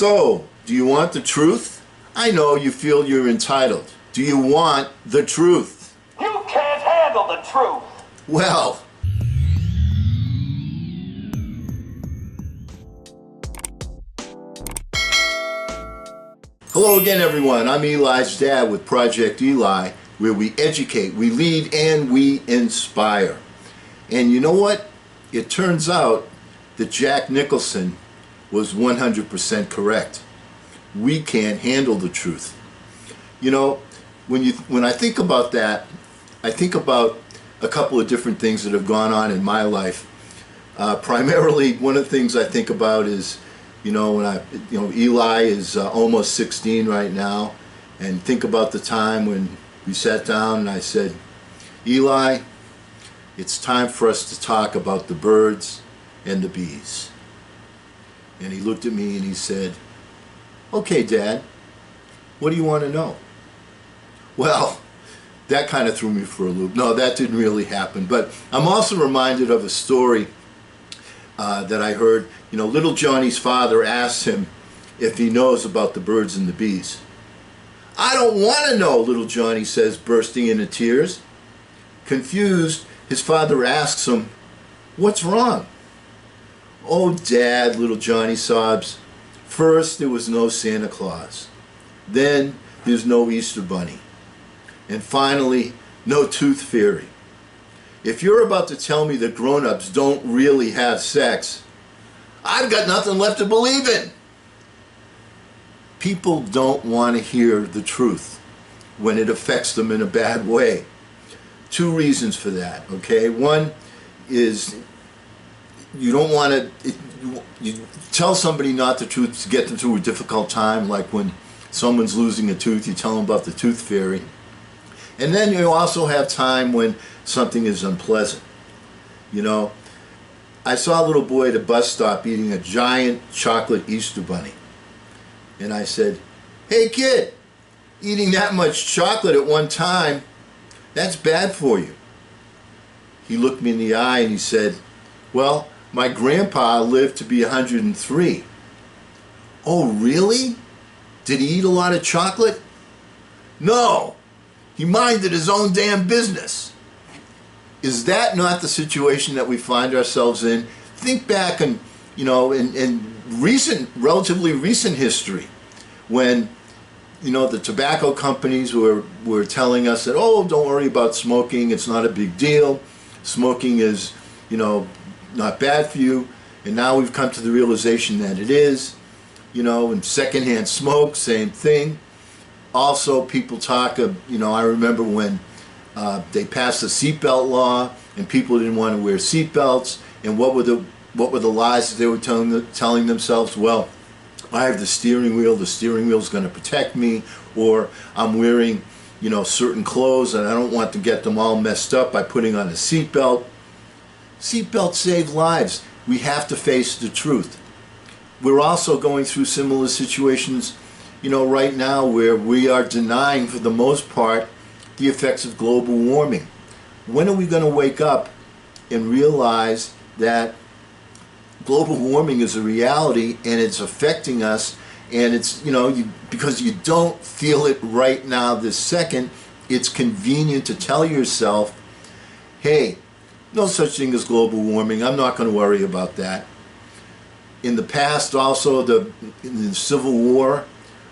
So, do you want the truth? I know you feel you're entitled. Do you want the truth? You can't handle the truth! Well, hello again, everyone. I'm Eli's dad with Project Eli, where we educate, we lead, and we inspire. And you know what? It turns out that Jack Nicholson was 100% correct. We can't handle the truth. You know, when I think about that, I think about a couple of different things that have gone on in my life. Primarily, one of the things I think about is, Eli is almost 16 right now, and think about the time when we sat down and I said, Eli, it's time for us to talk about the birds and the bees. And he looked at me and he said, okay, Dad, what do you want to know? Well, that kind of threw me for a loop. No, that didn't really happen. But I'm also reminded of a story that I heard. You know, little Johnny's father asked him if he knows about the birds and the bees. I don't want to know, little Johnny says, bursting into tears. Confused, his father asks him, what's wrong? Oh, Dad, little Johnny sobs. First, there was no Santa Claus. Then, there's no Easter Bunny. And finally, no Tooth Fairy. If you're about to tell me that grown-ups don't really have sex, I've got nothing left to believe in. People don't want to hear the truth when it affects them in a bad way. Two reasons for that, okay? One is you don't want to, you tell somebody not the truth to get them through a difficult time, like when someone's losing a tooth, you tell them about the Tooth Fairy. And then you also have time when something is unpleasant. You know, I saw a little boy at a bus stop eating a giant chocolate Easter Bunny. And I said, hey kid, eating that much chocolate at one time, that's bad for you. He looked me in the eye and he said, well, my grandpa lived to be 103. Oh, really? Did he eat a lot of chocolate? No, he minded his own damn business. Is that not the situation that we find ourselves in? Think back in relatively recent history, when the tobacco companies were telling us that, oh, don't worry about smoking, it's not a big deal. Smoking is, not bad for you. And now we've come to the realization that it is. And secondhand smoke, same thing. Also, people talk of, I remember when they passed the seatbelt law and people didn't want to wear seatbelts, and what were the lies that they were telling themselves? Well, I have the steering wheel's going to protect me, or I'm wearing, certain clothes and I don't want to get them all messed up by putting on a seatbelt. Seatbelts save lives. We have to face the truth. We're also going through similar situations, right now, where we are denying, for the most part, the effects of global warming. When are we going to wake up and realize that global warming is a reality and it's affecting us, and it's, because you don't feel it right now this second, it's convenient to tell yourself, hey, no such thing as global warming, I'm not going to worry about that. In the past also, in the Civil War,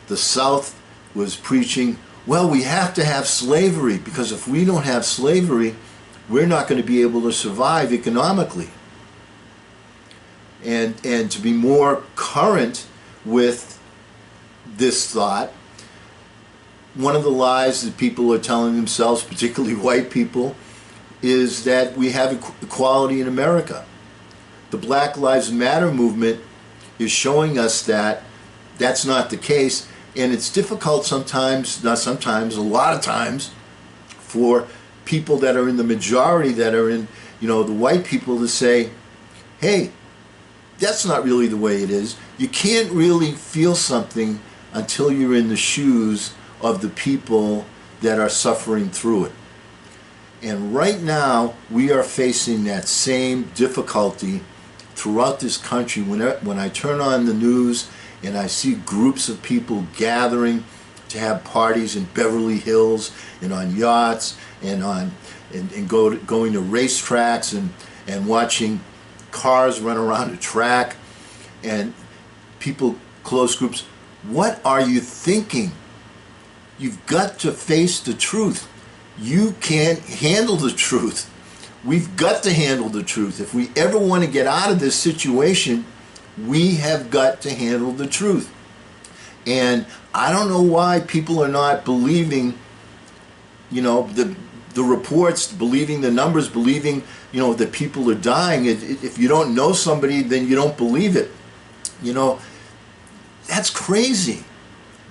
the South was preaching, well, we have to have slavery, because if we don't have slavery, we're not going to be able to survive economically. And to be more current with this thought, one of the lies that people are telling themselves, particularly white people, is that we have equality in America. The Black Lives Matter movement is showing us that that's not the case, and it's difficult sometimes, not sometimes, a lot of times, for people that are in the majority, that are in, the white people, to say, hey, that's not really the way it is. You can't really feel something until you're in the shoes of the people that are suffering through it. And right now, we are facing that same difficulty throughout this country. When I turn on the news and I see groups of people gathering to have parties in Beverly Hills and on yachts and going to racetracks and watching cars run around a track, and people, close groups. What are you thinking? You've got to face the truth. You can't handle the truth. We've got to handle the truth. If we ever want to get out of this situation, we have got to handle the truth. And I don't know why people are not believing, the reports, believing the numbers, believing, that people are dying. If you don't know somebody, then you don't believe it. That's crazy.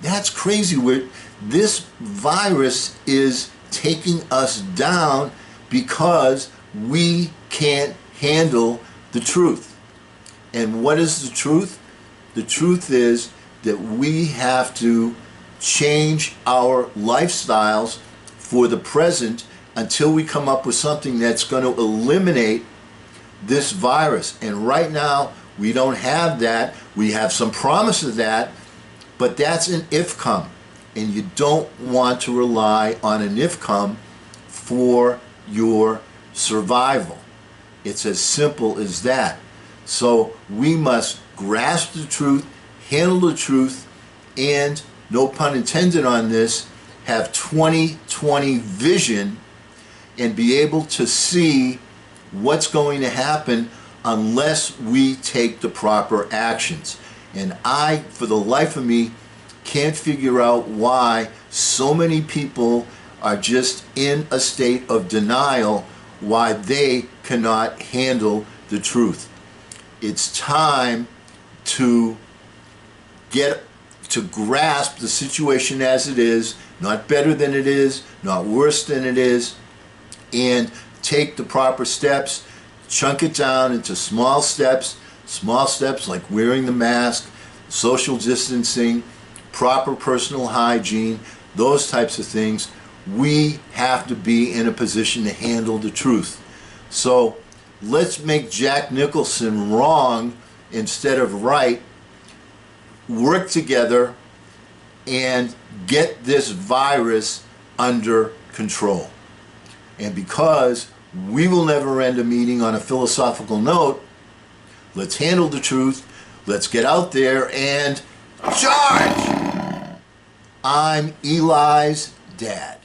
That's crazy. This virus is taking us down because we can't handle the truth. And what is the truth? The truth is that we have to change our lifestyles for the present until we come up with something that's going to eliminate this virus. And right now, we don't have that. We have some promise of that, but that's an if-come. And you don't want to rely on an if-come for your survival. It's as simple as that. So we must grasp the truth, handle the truth, and, no pun intended on this, have 20/20 vision and be able to see what's going to happen unless we take the proper actions. And I, for the life of me, can't figure out why so many people are just in a state of denial, why they cannot handle the truth. It's time to grasp the situation as it is, not better than it is, not worse than it is, and take the proper steps, chunk it down into small steps like wearing the mask, social distancing, proper personal hygiene, those types of things. We have to be in a position to handle the truth. So let's make Jack Nicholson wrong instead of right, work together, and get this virus under control. And because we will never end a meeting on a philosophical note, let's handle the truth, let's get out there and charge! I'm Eli's dad.